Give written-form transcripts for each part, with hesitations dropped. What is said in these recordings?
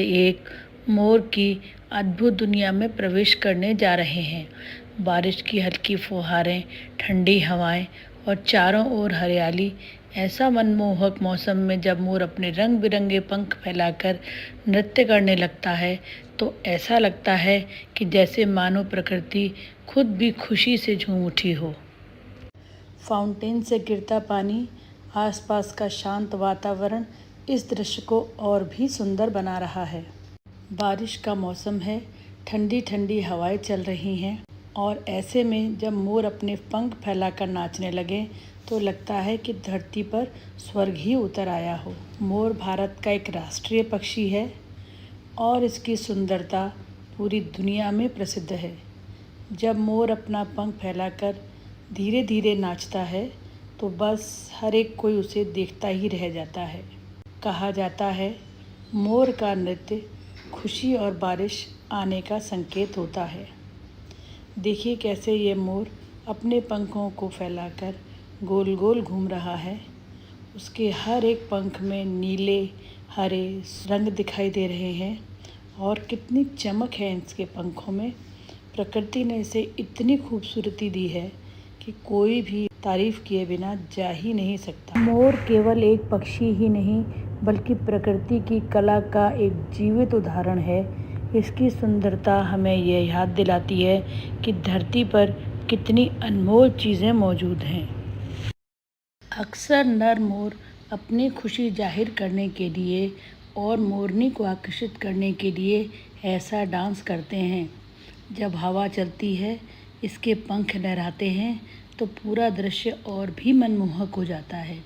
एक मोर की अद्भुत दुनिया में प्रवेश करने जा रहे हैं। बारिश की हल्की फुहारें, ठंडी हवाएं और चारों ओर हरियाली। ऐसा मनमोहक मौसम में जब मोर अपने रंग बिरंगे पंख फैलाकर नृत्य करने लगता है तो ऐसा लगता है कि जैसे मानो प्रकृति खुद भी खुशी से झूम उठी हो। फाउंटेन से गिरता पानी, आसपास का शांत वातावरण इस दृश्य को और भी सुंदर बना रहा है। बारिश का मौसम है, ठंडी ठंडी हवाएं चल रही हैं और ऐसे में जब मोर अपने पंख फैलाकर नाचने लगे तो लगता है कि धरती पर स्वर्ग ही उतर आया हो। मोर भारत का एक राष्ट्रीय पक्षी है और इसकी सुंदरता पूरी दुनिया में प्रसिद्ध है। जब मोर अपना पंख फैलाकर धीरे धीरे नाचता है तो बस हर एक कोई उसे देखता ही रह जाता है। कहा जाता है मोर का नृत्य खुशी और बारिश आने का संकेत होता है। देखिए कैसे ये मोर अपने पंखों को फैलाकर गोल गोल घूम रहा है। उसके हर एक पंख में नीले हरे रंग दिखाई दे रहे हैं और कितनी चमक है इसके पंखों में। प्रकृति ने इसे इतनी खूबसूरती दी है कि कोई भी तारीफ किए बिना जा ही नहीं सकता। मोर केवल एक पक्षी ही नहीं बल्कि प्रकृति की कला का एक जीवित उदाहरण है। इसकी सुंदरता हमें यह याद दिलाती है कि धरती पर कितनी अनमोल चीज़ें मौजूद हैं। अक्सर नर मोर अपनी खुशी जाहिर करने के लिए और मोरनी को आकर्षित करने के लिए ऐसा डांस करते हैं। जब हवा चलती है, इसके पंख लहराते हैं तो पूरा दृश्य और भी मनमोहक हो जाता है।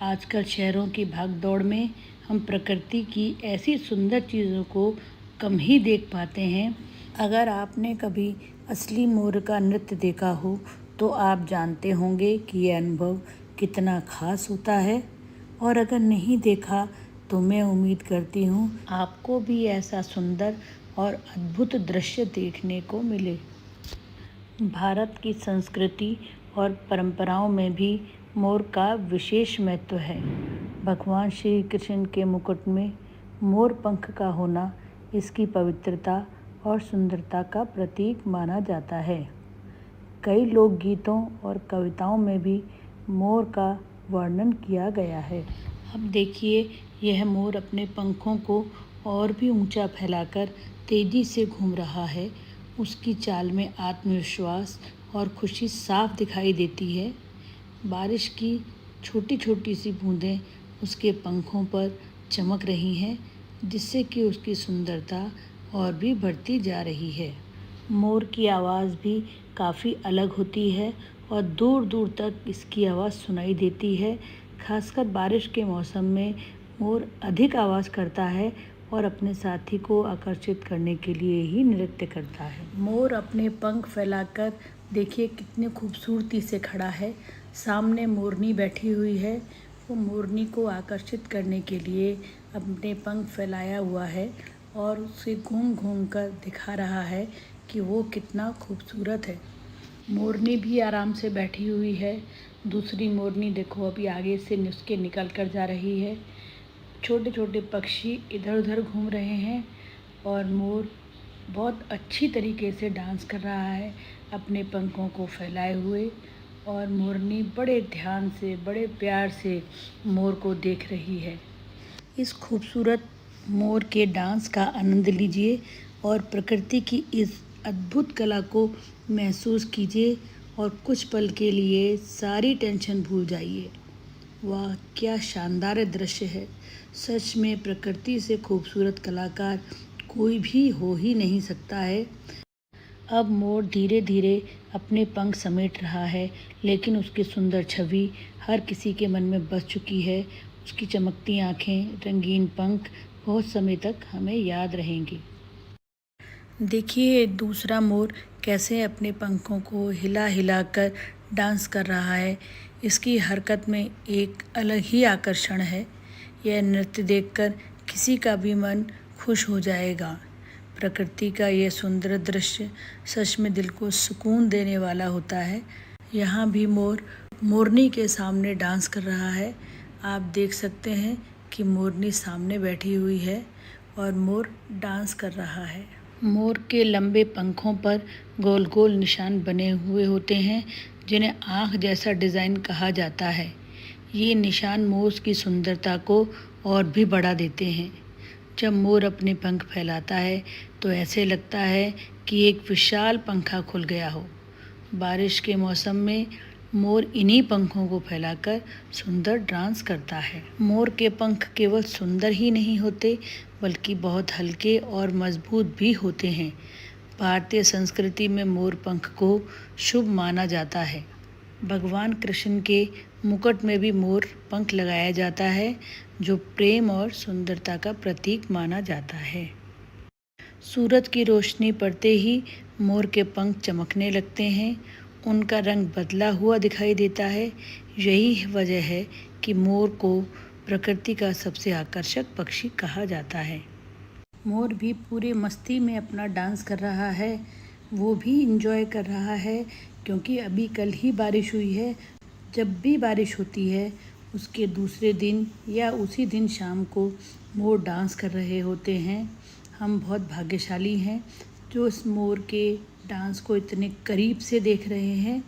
आजकल शहरों की भागदौड़ में हम प्रकृति की ऐसी सुंदर चीज़ों को कम ही देख पाते हैं। अगर आपने कभी असली मोर का नृत्य देखा हो तो आप जानते होंगे कि यह अनुभव कितना खास होता है, और अगर नहीं देखा तो मैं उम्मीद करती हूँ आपको भी ऐसा सुंदर और अद्भुत दृश्य देखने को मिले। भारत की संस्कृति और परंपराओं में भी मोर का विशेष महत्व है। भगवान श्री कृष्ण के मुकुट में मोर पंख का होना इसकी पवित्रता और सुंदरता का प्रतीक माना जाता है। कई लोकगीतों और कविताओं में भी मोर का वर्णन किया गया है। अब देखिए यह मोर अपने पंखों को और भी ऊंचा फैलाकर तेजी से घूम रहा है। उसकी चाल में आत्मविश्वास और खुशी साफ दिखाई देती है। बारिश की छोटी छोटी सी बूंदें उसके पंखों पर चमक रही हैं, जिससे कि उसकी सुंदरता और भी बढ़ती जा रही है। मोर की आवाज़ भी काफ़ी अलग होती है और दूर दूर तक इसकी आवाज़ सुनाई देती है। खासकर बारिश के मौसम में मोर अधिक आवाज़ करता है और अपने साथी को आकर्षित करने के लिए ही नृत्य करता है। मोर अपने पंख फैलाकर देखिए कितनी खूबसूरती से खड़ा है। सामने मोरनी बैठी हुई है। वो मोरनी को आकर्षित करने के लिए अपने पंख फैलाया हुआ है और उसे घूम घूम कर दिखा रहा है कि वो कितना खूबसूरत है। मोरनी भी आराम से बैठी हुई है। दूसरी मोरनी देखो अभी आगे से उसके निकल कर जा रही है। छोटे छोटे पक्षी इधर उधर घूम रहे हैं और मोर बहुत अच्छी तरीके से डांस कर रहा है अपने पंखों को फैलाए हुए, और मोरनी बड़े ध्यान से बड़े प्यार से मोर को देख रही है। इस खूबसूरत मोर के डांस का आनंद लीजिए और प्रकृति की इस अद्भुत कला को महसूस कीजिए और कुछ पल के लिए सारी टेंशन भूल जाइए। वाह क्या शानदार दृश्य है। सच में प्रकृति से खूबसूरत कलाकार कोई भी हो ही नहीं सकता है। अब मोर धीरे धीरे अपने पंख समेट रहा है, लेकिन उसकी सुंदर छवि हर किसी के मन में बस चुकी है। उसकी चमकती आँखें, रंगीन पंख बहुत समय तक हमें याद रहेंगी। देखिए दूसरा मोर कैसे अपने पंखों को हिला हिला कर डांस कर रहा है। इसकी हरकत में एक अलग ही आकर्षण है। यह नृत्य देखकर किसी का भी मन खुश हो जाएगा। प्रकृति का यह सुंदर दृश्य सच में दिल को सुकून देने वाला होता है। यहाँ भी मोर मोरनी के सामने डांस कर रहा है। आप देख सकते हैं कि मोरनी सामने बैठी हुई है। और मोर डांस कर रहा है। मोर के लंबे पंखों पर गोल गोल निशान बने हुए होते हैं, जिन्हें आँख जैसा डिज़ाइन कहा जाता है। ये निशान मोर की सुंदरता को और भी बढ़ा देते हैं। जब मोर अपने पंख फैलाता है तो ऐसे लगता है कि एक विशाल पंखा खुल गया हो। बारिश के मौसम में मोर इन्हीं पंखों को फैलाकर सुंदर डांस करता है। मोर के पंख केवल सुंदर ही नहीं होते, बल्कि बहुत हल्के और मजबूत भी होते हैं। भारतीय संस्कृति में मोर पंख को शुभ माना जाता है। भगवान कृष्ण के मुकुट में भी मोर पंख लगाया जाता है, जो प्रेम और सुंदरता का प्रतीक माना जाता है। सूरज की रोशनी पड़ते ही मोर के पंख चमकने लगते हैं, उनका रंग बदला हुआ दिखाई देता है। यही वजह है कि मोर को प्रकृति का सबसे आकर्षक पक्षी कहा जाता है। मोर भी पूरे मस्ती में अपना डांस कर रहा है। वो भी इंजॉय कर रहा है, क्योंकि अभी कल ही बारिश हुई है। जब भी बारिश होती है उसके दूसरे दिन या उसी दिन शाम को मोर डांस कर रहे होते हैं। हम बहुत भाग्यशाली हैं जो इस मोर के डांस को इतने करीब से देख रहे हैं।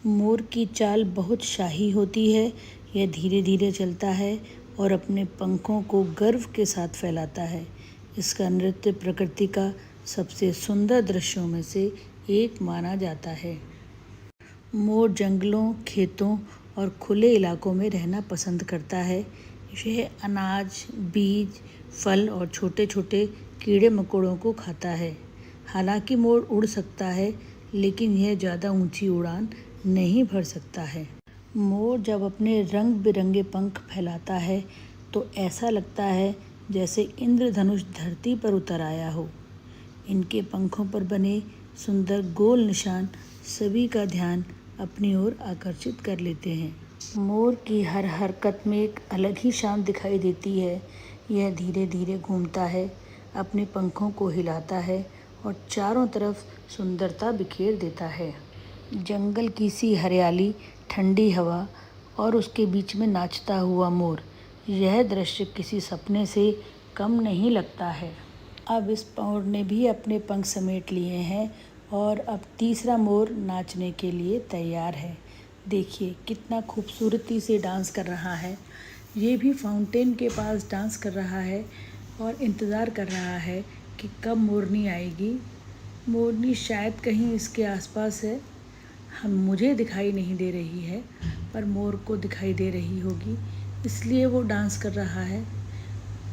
मोर की चाल बहुत शाही होती है। यह धीरे धीरे चलता है और अपने पंखों को गर्व के साथ फैलाता है। इसका नृत्य प्रकृति का सबसे सुंदर दृश्यों में से एक माना जाता है। मोर जंगलों, खेतों और खुले इलाकों में रहना पसंद करता है। यह अनाज, बीज, फल और छोटे छोटे कीड़े मकोड़ों को खाता है। हालांकि मोर उड़ सकता है, लेकिन यह ज़्यादा ऊंची उड़ान नहीं भर सकता है। मोर जब अपने रंग बिरंगे पंख फैलाता है तो ऐसा लगता है जैसे इंद्रधनुष धरती पर उतर आया हो। इनके पंखों पर बने सुंदर गोल निशान सभी का ध्यान अपनी ओर आकर्षित कर लेते हैं। मोर की हर हरकत में एक अलग ही शान दिखाई देती है। यह धीरे धीरे घूमता है, अपने पंखों को हिलाता है और चारों तरफ सुंदरता बिखेर देता है। जंगल की सी हरियाली, ठंडी हवा और उसके बीच में नाचता हुआ मोर, यह दृश्य किसी सपने से कम नहीं लगता है। अब इस मोर ने भी अपने पंख समेट लिए हैं और अब तीसरा मोर नाचने के लिए तैयार है। देखिए कितना खूबसूरती से डांस कर रहा है। ये भी फाउंटेन के पास डांस कर रहा है और इंतज़ार कर रहा है कि कब मोरनी आएगी। मोरनी शायद कहीं इसके आसपास है, मुझे दिखाई नहीं दे रही है, पर मोर को दिखाई दे रही होगी, इसलिए वो डांस कर रहा है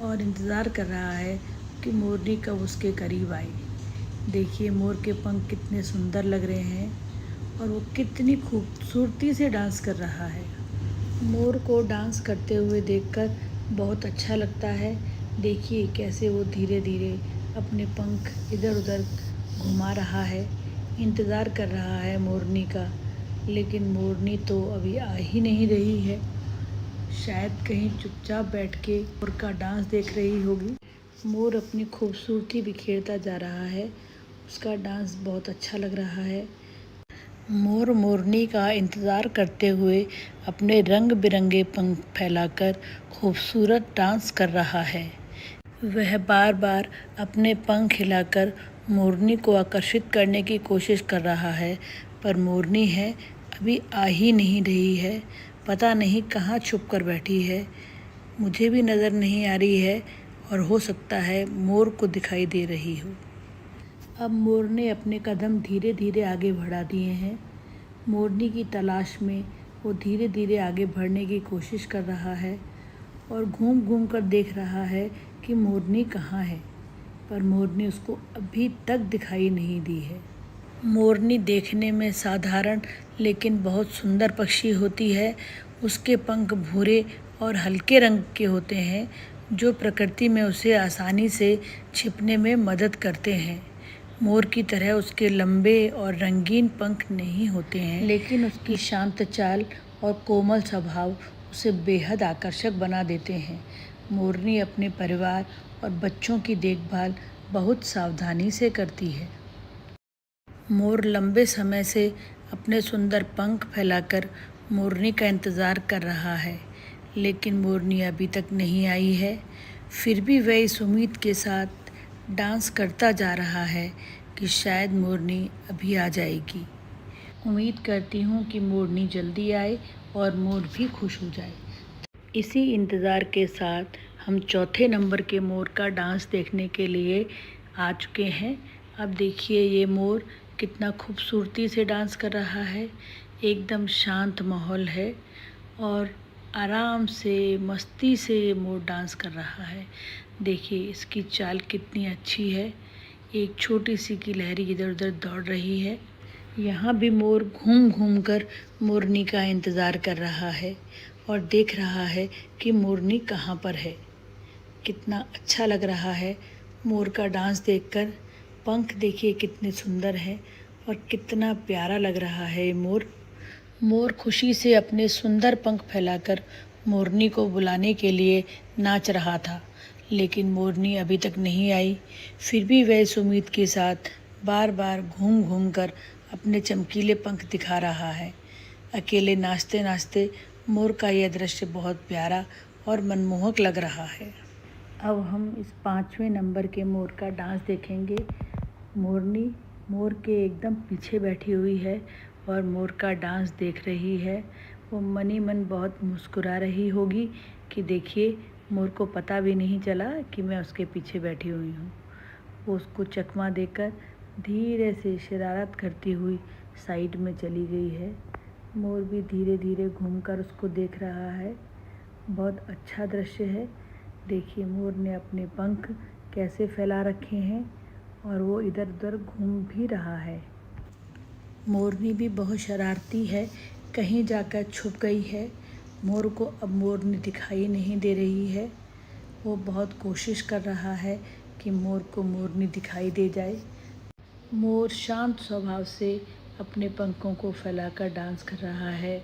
और इंतज़ार कर रहा है कि मोरनी कब उसके करीब आए। देखिए मोर के पंख कितने सुंदर लग रहे हैं और वो कितनी खूबसूरती से डांस कर रहा है। मोर को डांस करते हुए देखकर बहुत अच्छा लगता है। देखिए कैसे वो धीरे धीरे अपने पंख इधर उधर घुमा रहा है, इंतज़ार कर रहा है मोरनी का, लेकिन मोरनी तो अभी आ ही नहीं रही है। शायद कहीं चुपचाप बैठ के मोर का डांस देख रही होगी। मोर अपनी खूबसूरती बिखेरता जा रहा है, उसका डांस बहुत अच्छा लग रहा है। मोर मोरनी का इंतज़ार करते हुए अपने रंग बिरंगे पंख फैलाकर खूबसूरत डांस कर रहा है। वह बार बार अपने पंख हिलाकर मोरनी को आकर्षित करने की कोशिश कर रहा है, पर मोरनी है अभी आ ही नहीं रही है। पता नहीं कहाँ छुप कर बैठी है, मुझे भी नज़र नहीं आ रही है और हो सकता है मोर को दिखाई दे रही हो। अब मोर ने अपने कदम धीरे धीरे आगे बढ़ा दिए हैं। मोरनी की तलाश में वो धीरे धीरे आगे बढ़ने की कोशिश कर रहा है और घूम घूम कर देख रहा है कि मोरनी कहाँ है, पर मोरनी उसको अभी तक दिखाई नहीं दी है। मोरनी देखने में साधारण लेकिन बहुत सुंदर पक्षी होती है। उसके पंख भूरे और हल्के रंग के होते हैं, जो प्रकृति में उसे आसानी से छिपने में मदद करते हैं। मोर की तरह उसके लंबे और रंगीन पंख नहीं होते हैं, लेकिन उसकी शांत चाल और कोमल स्वभाव उसे बेहद आकर्षक बना देते हैं। मोरनी अपने परिवार और बच्चों की देखभाल बहुत सावधानी से करती है। मोर लंबे समय से अपने सुंदर पंख फैलाकर मोरनी का इंतज़ार कर रहा है, लेकिन मोरनी अभी तक नहीं आई है। फिर भी वह इस उम्मीद के साथ डांस करता जा रहा है कि शायद मोरनी अभी आ जाएगी। उम्मीद करती हूँ कि मोरनी जल्दी आए और मोर भी खुश हो जाए। इसी इंतज़ार के साथ हम चौथे नंबर के मोर का डांस देखने के लिए आ चुके हैं। अब देखिए ये मोर कितना खूबसूरती से डांस कर रहा है। एकदम शांत माहौल है और आराम से मस्ती से ये मोर डांस कर रहा है। देखिए इसकी चाल कितनी अच्छी है। एक छोटी सी गिलहरी इधर उधर दौड़ रही है। यहाँ भी मोर घूम घूम कर मोरनी का इंतज़ार कर रहा है और देख रहा है कि मोरनी कहाँ पर है। कितना अच्छा लग रहा है मोर का डांस देखकर। पंख देखिए कितने सुंदर हैं और कितना प्यारा लग रहा है ये मोर। मोर खुशी से अपने सुंदर पंख फैलाकर मोरनी को बुलाने के लिए नाच रहा था, लेकिन मोरनी अभी तक नहीं आई। फिर भी वह इस उम्मीद के साथ बार बार घूम घूम कर अपने चमकीले पंख दिखा रहा है। अकेले नाचते नाचते मोर का यह दृश्य बहुत प्यारा और मनमोहक लग रहा है। अब हम इस 5वें नंबर के मोर का डांस देखेंगे। मोरनी मोर के एकदम पीछे बैठी हुई है और मोर का डांस देख रही है। वो मनी मन बहुत मुस्कुरा रही होगी कि देखिए मोर को पता भी नहीं चला कि मैं उसके पीछे बैठी हुई हूँ। वो उसको चकमा देकर धीरे से शरारत करती हुई साइड में चली गई है। मोर भी धीरे धीरे घूमकर उसको देख रहा है। बहुत अच्छा दृश्य है। देखिए मोर ने अपने पंख कैसे फैला रखे हैं और वो इधर उधर घूम भी रहा है। मोरनी भी बहुत शरारती है, कहीं जाकर छुप गई है। मोर को अब मोरनी दिखाई नहीं दे रही है। वो बहुत कोशिश कर रहा है कि मोर को मोरनी दिखाई दे जाए। मोर शांत स्वभाव से अपने पंखों को फैलाकर डांस कर रहा है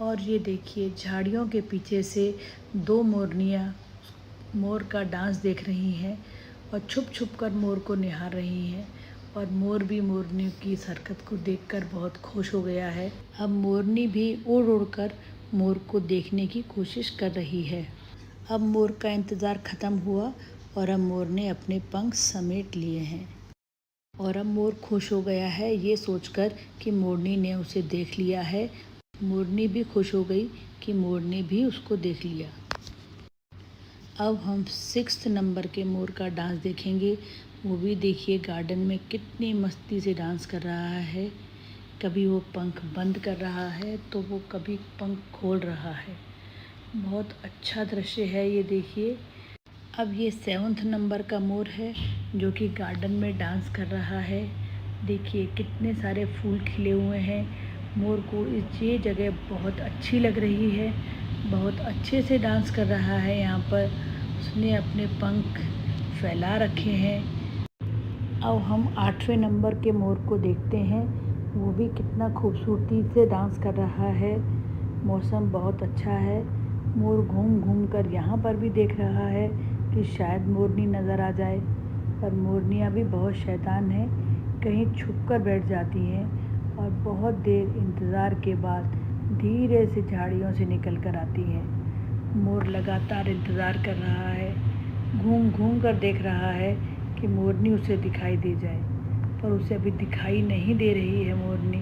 और ये देखिए झाड़ियों के पीछे से 2 मोरनियाँ मोर का डांस देख रही हैं और छुप छुप कर मोर को निहार रही हैं और मोर भी मोरनी की इस हरकत को देखकर बहुत खुश हो गया है। अब मोरनी भी उड़ उड़ कर मोर को देखने की कोशिश कर रही है। अब मोर का इंतज़ार ख़त्म हुआ और अब मोर ने अपने पंख समेट लिए हैं और अब मोर खुश हो गया है ये सोचकर कि मोरनी ने उसे देख लिया है। मोरनी भी खुश हो गई कि मोर ने भी उसको देख लिया। अब हम 6 नंबर के मोर का डांस देखेंगे। वो भी देखिए गार्डन में कितनी मस्ती से डांस कर रहा है। कभी वो पंख बंद कर रहा है तो वो कभी पंख खोल रहा है। बहुत अच्छा दृश्य है ये देखिए। अब ये 7 नंबर का मोर है जो कि गार्डन में डांस कर रहा है। देखिए कितने सारे फूल खिले हुए हैं। मोर को ये जगह बहुत अच्छी लग रही है। बहुत अच्छे से डांस कर रहा है यहाँ पर। उसने अपने पंख फैला रखे हैं। अब हम 8वें नंबर के मोर को देखते हैं। वो भी कितना खूबसूरती से डांस कर रहा है। मौसम बहुत अच्छा है। मोर घूम घूम कर यहाँ पर भी देख रहा है कि शायद मोरनी नज़र आ जाए, पर मोरनियाँ भी बहुत शैतान हैं, कहीं छुप कर बैठ जाती हैं और बहुत देर इंतज़ार के बाद धीरे से झाड़ियों से निकल कर आती हैं। मोर लगातार इंतज़ार कर रहा है, घूम घूम कर देख रहा है कि मोरनी उसे दिखाई दे जाए, पर उसे अभी दिखाई नहीं दे रही है मोरनी।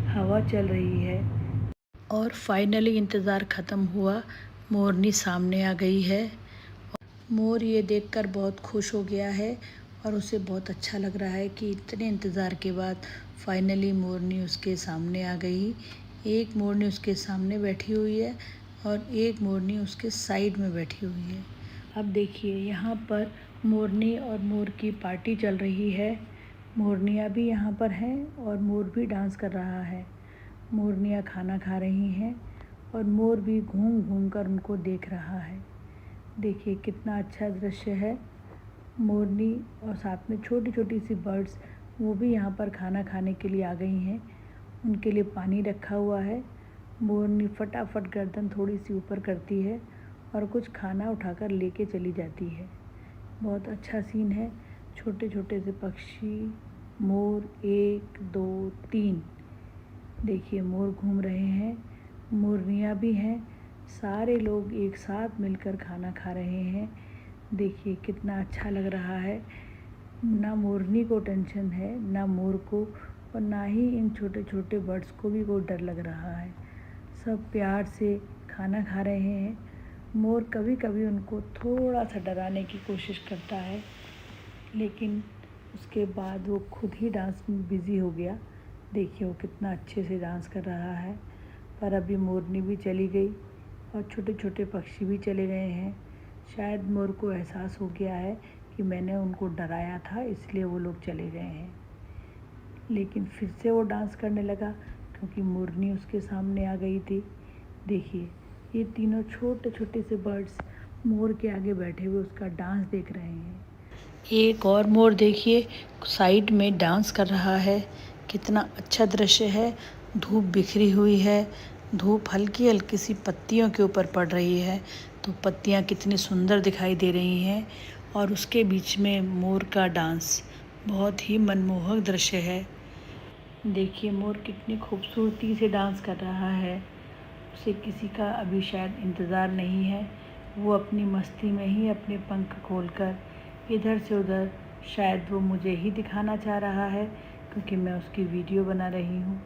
हवा चल रही है और फाइनली इंतज़ार ख़त्म हुआ। मोरनी सामने आ गई है। मोर ये देखकर बहुत खुश हो गया है और उसे बहुत अच्छा लग रहा है कि इतने इंतज़ार के बाद फाइनली मोरनी उसके सामने आ गई। एक मोरनी उसके सामने बैठी हुई है और एक मोरनी उसके साइड में बैठी हुई है। अब देखिए यहाँ पर मोरनी और मोर की पार्टी चल रही है। मोरनियाँ भी यहाँ पर हैं और मोर भी डांस कर रहा है। मोरनियाँ खाना खा रही हैं और मोर भी घूम घूम कर उनको देख रहा है। देखिए कितना अच्छा दृश्य है। मोरनी और साथ में छोटी छोटी सी बर्ड्स वो भी यहाँ पर खाना खाने के लिए आ गई हैं। उनके लिए पानी रखा हुआ है। मोरनी फटाफट गर्दन थोड़ी सी ऊपर करती है और कुछ खाना उठाकर लेके चली जाती है। बहुत अच्छा सीन है। छोटे छोटे से पक्षी, मोर 1 2 3, देखिए मोर घूम रहे हैं, मोरनियाँ भी हैं। सारे लोग एक साथ मिलकर खाना खा रहे हैं। देखिए कितना अच्छा लग रहा है। ना मोरनी को टेंशन है, ना मोर को, और ना ही इन छोटे छोटे बर्ड्स को भी कोई डर लग रहा है। सब प्यार से खाना खा रहे हैं। मोर कभी कभी उनको थोड़ा सा डराने की कोशिश करता है, लेकिन उसके बाद वो खुद ही डांस में बिज़ी हो गया। देखिए वो कितना अच्छे से डांस कर रहा है। पर अभी मोरनी भी चली गई और छोटे छोटे पक्षी भी चले गए हैं। शायद मोर को एहसास हो गया है कि मैंने उनको डराया था, इसलिए वो लोग चले गए हैं। लेकिन फिर से वो डांस करने लगा क्योंकि मोरनी उसके सामने आ गई थी। देखिए ये तीनों छोटे छोटे से बर्ड्स मोर के आगे बैठे हुए उसका डांस देख रहे हैं। एक और मोर देखिए साइड में डांस कर रहा है। कितना अच्छा दृश्य है। धूप बिखरी हुई है। धूप हल्की हल्की सी पत्तियों के ऊपर पड़ रही है, तो पत्तियां कितनी सुंदर दिखाई दे रही हैं। और उसके बीच में मोर का डांस बहुत ही मनमोहक दृश्य है। देखिए मोर कितनी खूबसूरती से डांस कर रहा है। उसे किसी का अभी शायद इंतज़ार नहीं है। वो अपनी मस्ती में ही अपने पंख खोलकर इधर से उधर, शायद वो मुझे ही दिखाना चाह रहा है क्योंकि मैं उसकी वीडियो बना रही हूँ।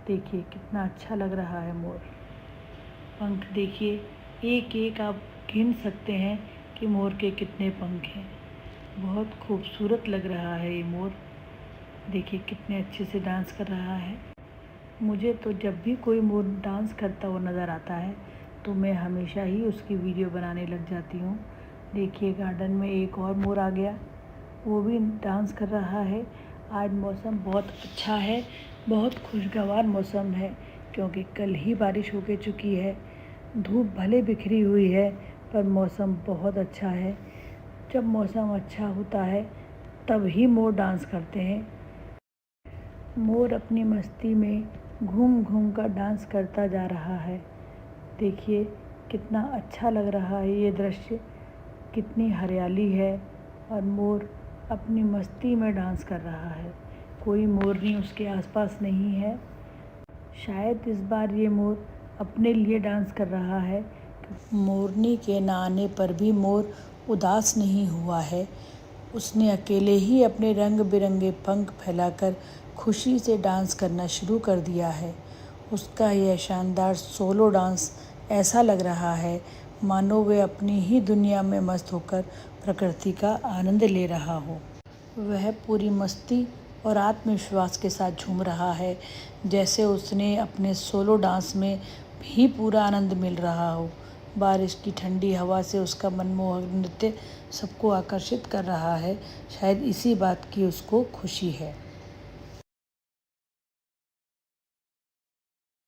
देखिए कितना अच्छा लग रहा है मोर। पंख देखिए, एक एक आप गिन सकते हैं कि मोर के कितने पंख हैं। बहुत खूबसूरत लग रहा है ये मोर। देखिए कितने अच्छे से डांस कर रहा है। मुझे तो जब भी कोई मोर डांस करता हुआ नज़र आता है तो मैं हमेशा ही उसकी वीडियो बनाने लग जाती हूँ। देखिए गार्डन में एक और मोर आ गया, वो भी डांस कर रहा है। आज मौसम बहुत अच्छा है, बहुत खुशगवार मौसम है क्योंकि कल ही बारिश होके चुकी है। धूप भले बिखरी हुई है पर मौसम बहुत अच्छा है। जब मौसम अच्छा होता है तब ही मोर डांस करते हैं। मोर अपनी मस्ती में घूम घूम कर डांस करता जा रहा है। देखिए कितना अच्छा लग रहा है ये दृश्य। कितनी हरियाली है और मोर अपनी मस्ती में डांस कर रहा है। कोई मोरनी उसके आसपास नहीं है। शायद इस बार ये मोर अपने लिए डांस कर रहा है। मोरनी के ना आने पर भी मोर उदास नहीं हुआ है। उसने अकेले ही अपने रंग बिरंगे पंख फैलाकर खुशी से डांस करना शुरू कर दिया है। उसका यह शानदार सोलो डांस ऐसा लग रहा है मानो वे अपनी ही दुनिया में मस्त होकर प्रकृति का आनंद ले रहा हो। वह पूरी मस्ती और आत्मविश्वास के साथ झूम रहा है, जैसे उसने अपने सोलो डांस में भी पूरा आनंद मिल रहा हो। बारिश की ठंडी हवा से उसका मनमोहक नृत्य सबको आकर्षित कर रहा है। शायद इसी बात की उसको खुशी है।